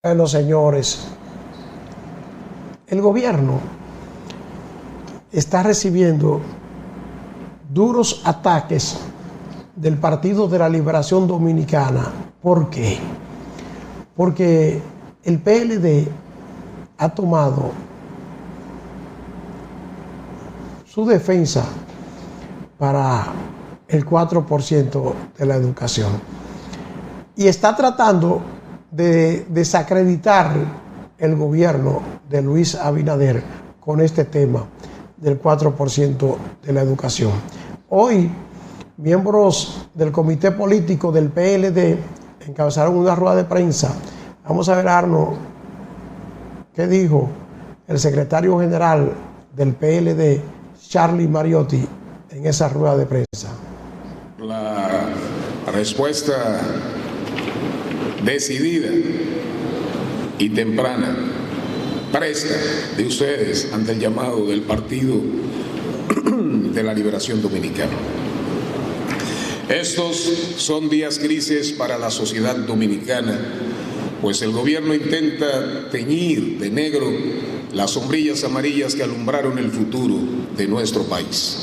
Bueno, señores, el gobierno está recibiendo duros ataques del Partido de la Liberación Dominicana. ¿Por qué? Porque el PLD ha tomado su defensa para el 4% de la educación y está tratando de desacreditar el gobierno de Luis Abinader con este tema del 4% de la educación. Hoy, miembros del comité político del PLD encabezaron una rueda de prensa. Vamos a ver, Arno, qué dijo el secretario general del PLD, Charlie Mariotti, en esa rueda de prensa. La respuesta decidida y temprana, presta de ustedes ante el llamado del Partido de la Liberación Dominicana. Estos son días grises para la sociedad dominicana, pues el gobierno intenta teñir de negro las sombrillas amarillas que alumbraron el futuro de nuestro país.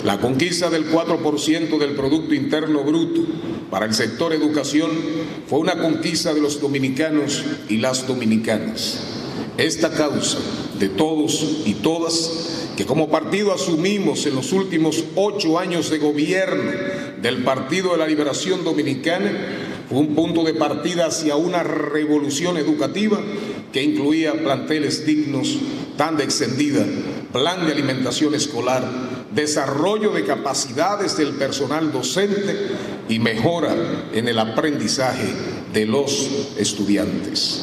La conquista del 4% del Producto Interno Bruto para el sector educación fue una conquista de los dominicanos y las dominicanas. Esta causa de todos y todas que como partido asumimos en los últimos 8 años de gobierno del Partido de la Liberación Dominicana fue un punto de partida hacia una revolución educativa que incluía planteles dignos, tanda extendida, plan de alimentación escolar, desarrollo de capacidades del personal docente y mejora en el aprendizaje de los estudiantes.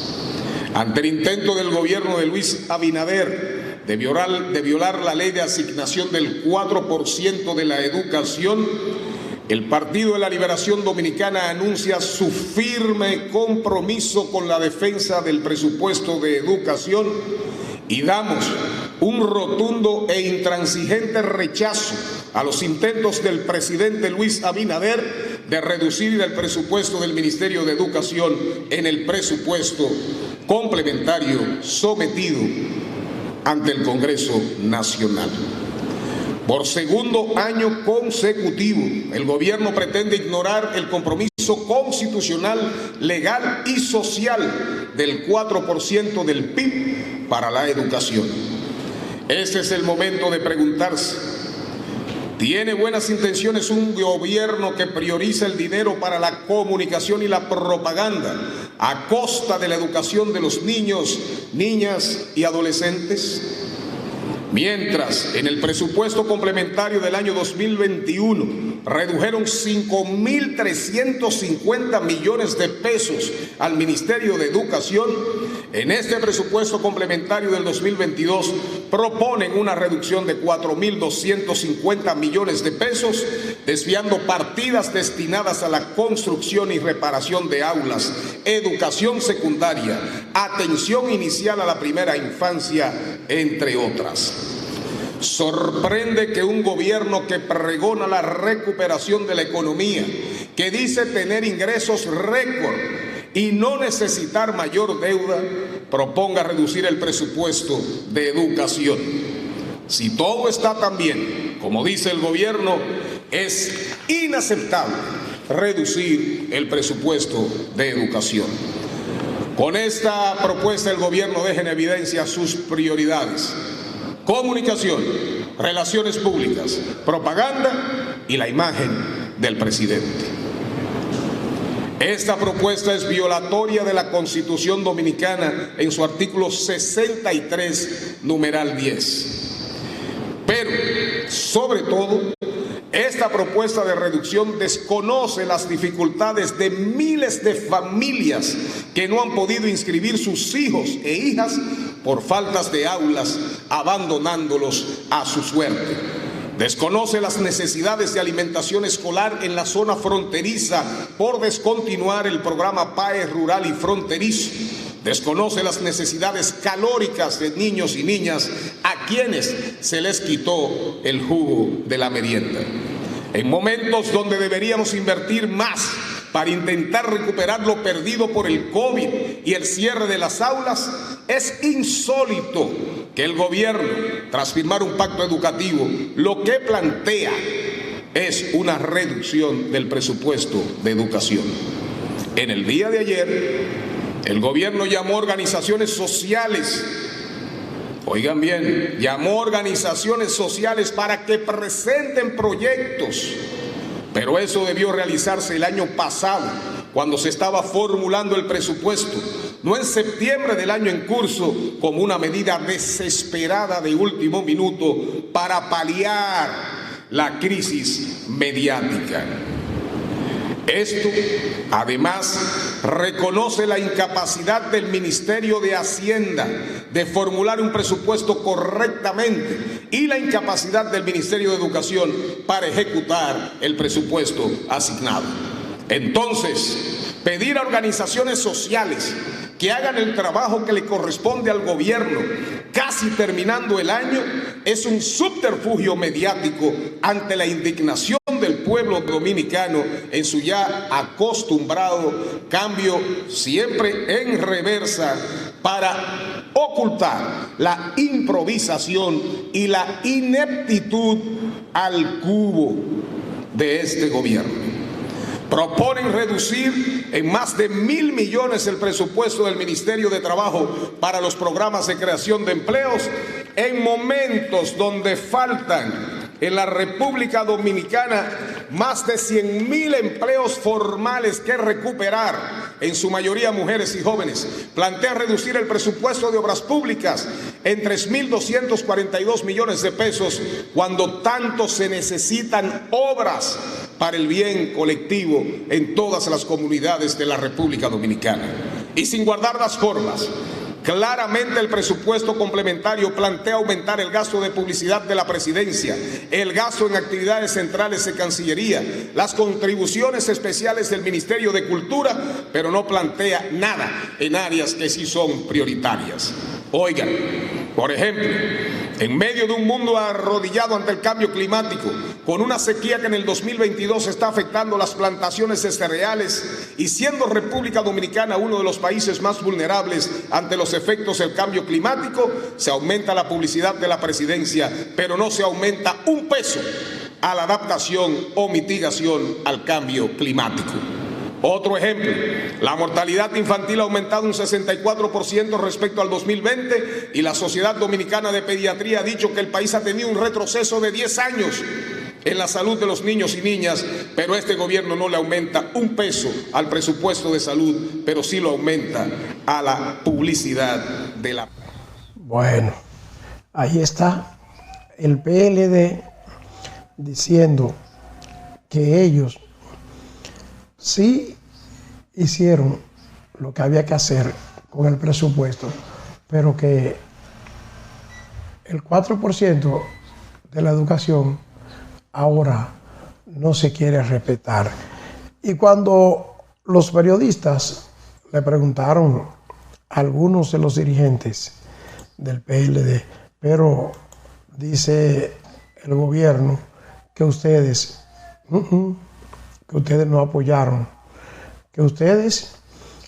Ante el intento del gobierno de Luis Abinader de violar la ley de asignación del 4% de la educación, el Partido de la Liberación Dominicana anuncia su firme compromiso con la defensa del presupuesto de educación y damos un rotundo e intransigente rechazo a los intentos del presidente Luis Abinader de reducir el presupuesto del Ministerio de Educación en el presupuesto complementario sometido ante el Congreso Nacional. Por segundo año consecutivo, el gobierno pretende ignorar el compromiso constitucional, legal y social del 4% del PIB para la educación. Este es el momento de preguntarse, ¿tiene buenas intenciones un gobierno que prioriza el dinero para la comunicación y la propaganda a costa de la educación de los niños, niñas y adolescentes? Mientras en el presupuesto complementario del año 2021 redujeron 5.350 millones de pesos al Ministerio de Educación, en este presupuesto complementario del 2022 proponen una reducción de 4.250 millones de pesos, desviando partidas destinadas a la construcción y reparación de aulas, educación secundaria, atención inicial a la primera infancia, entre otras. Sorprende que un gobierno que pregona la recuperación de la economía, que dice tener ingresos récord y no necesitar mayor deuda, proponga reducir el presupuesto de educación. Si todo está tan bien, como dice el gobierno, es inaceptable reducir el presupuesto de educación. Con esta propuesta el gobierno deja en evidencia sus prioridades: comunicación, relaciones públicas, propaganda y la imagen del presidente. Esta propuesta es violatoria de la Constitución Dominicana en su artículo 63, numeral 10. Pero, sobre todo, esta propuesta de reducción desconoce las dificultades de miles de familias que no han podido inscribir sus hijos e hijas por faltas de aulas, abandonándolos a su suerte. Desconoce las necesidades de alimentación escolar en la zona fronteriza por descontinuar el programa PAE rural y fronterizo. Desconoce las necesidades calóricas de niños y niñas a quienes se les quitó el jugo de la merienda. En momentos donde deberíamos invertir más para intentar recuperar lo perdido por el COVID y el cierre de las aulas, es insólito que el gobierno, tras firmar un pacto educativo, lo que plantea es una reducción del presupuesto de educación. En el día de ayer, el gobierno llamó a organizaciones sociales, oigan bien, llamó a organizaciones sociales para que presenten proyectos, pero eso debió realizarse el año pasado, cuando se estaba formulando el presupuesto, no en septiembre del año en curso, como una medida desesperada de último minuto para paliar la crisis mediática. Esto, además, reconoce la incapacidad del Ministerio de Hacienda de formular un presupuesto correctamente y la incapacidad del Ministerio de Educación para ejecutar el presupuesto asignado. Entonces, pedir a organizaciones sociales que hagan el trabajo que le corresponde al gobierno casi terminando el año es un subterfugio mediático ante la indignación del pueblo dominicano en su ya acostumbrado cambio siempre en reversa para ocultar la improvisación y la ineptitud al cubo de este gobierno. Proponen reducir en más de 1.000 millones el presupuesto del Ministerio de Trabajo para los programas de creación de empleos en momentos donde faltan en la República Dominicana más de 100.000 empleos formales que recuperar, en su mayoría mujeres y jóvenes. Plantea reducir el presupuesto de obras públicas en 3.242 millones de pesos cuando tanto se necesitan obras para el bien colectivo en todas las comunidades de la República Dominicana. Y sin guardar las formas, claramente el presupuesto complementario plantea aumentar el gasto de publicidad de la presidencia, el gasto en actividades centrales de Cancillería, las contribuciones especiales del Ministerio de Cultura, pero no plantea nada en áreas que sí son prioritarias. Oigan, por ejemplo, en medio de un mundo arrodillado ante el cambio climático, con una sequía que en el 2022 está afectando las plantaciones de cereales y siendo República Dominicana uno de los países más vulnerables ante los efectos del cambio climático, se aumenta la publicidad de la presidencia, pero no se aumenta un peso a la adaptación o mitigación al cambio climático. Otro ejemplo, la mortalidad infantil ha aumentado un 64% respecto al 2020 y la Sociedad Dominicana de Pediatría ha dicho que el país ha tenido un retroceso de 10 años en la salud de los niños y niñas, pero este gobierno no le aumenta un peso al presupuesto de salud, pero sí lo aumenta a la publicidad de la... Bueno, ahí está el PLD diciendo que ellos sí hicieron lo que había que hacer con el presupuesto, pero que el 4% de la educación ahora no se quiere respetar. Y cuando los periodistas le preguntaron a algunos de los dirigentes del PLD, pero dice el gobierno que ustedes no apoyaron, que ustedes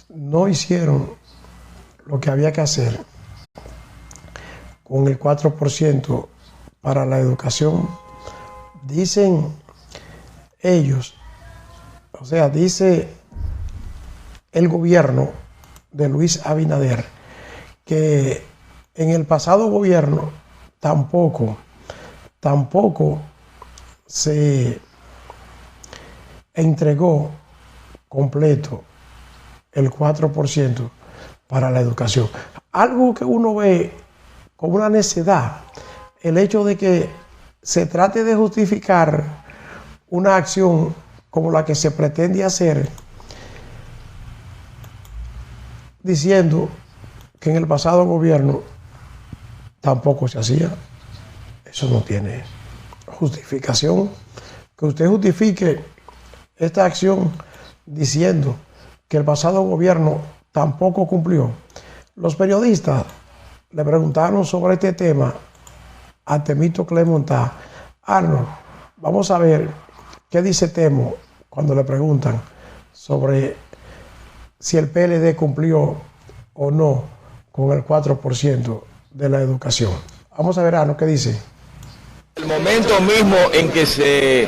no hicieron lo que había que hacer con el 4% para la educación. Dicen ellos, o sea, dice el gobierno de Luis Abinader que en el pasado gobierno tampoco se entregó completo el 4% para la educación. Algo que uno ve como una necedad, el hecho de que se trate de justificar una acción como la que se pretende hacer, diciendo que en el pasado gobierno tampoco se hacía. Eso no tiene justificación. Que usted justifique esta acción diciendo que el pasado gobierno tampoco cumplió. Los periodistas le preguntaron sobre este tema a Temístocles Montá. Arnold, vamos a ver qué dice Temo cuando le preguntan sobre si el PLD cumplió o no con el 4% de la educación. Vamos a ver, Ano, ¿qué dice? El momento mismo en que se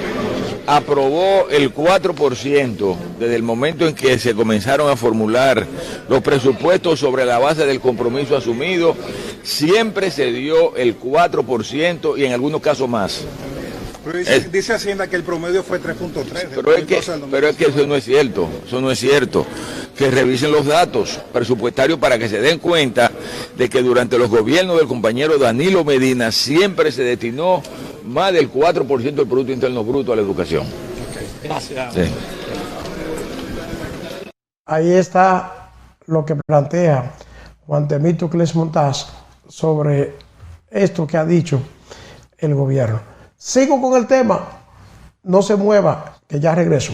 aprobó el 4%, desde el momento en que se comenzaron a formular los presupuestos sobre la base del compromiso asumido, siempre se dio el 4% y en algunos casos más. Pero dice Hacienda que el promedio fue 3.3. Pero es que eso no es cierto, que revisen los datos presupuestarios para que se den cuenta de que durante los gobiernos del compañero Danilo Medina siempre se destinó más del 4% del Producto Interno Bruto a la educación. Okay. Gracias. Sí. Ahí está lo que plantea Juan Temístocles Montaz sobre esto que ha dicho el gobierno. Sigo con el tema, no se mueva, que ya regreso.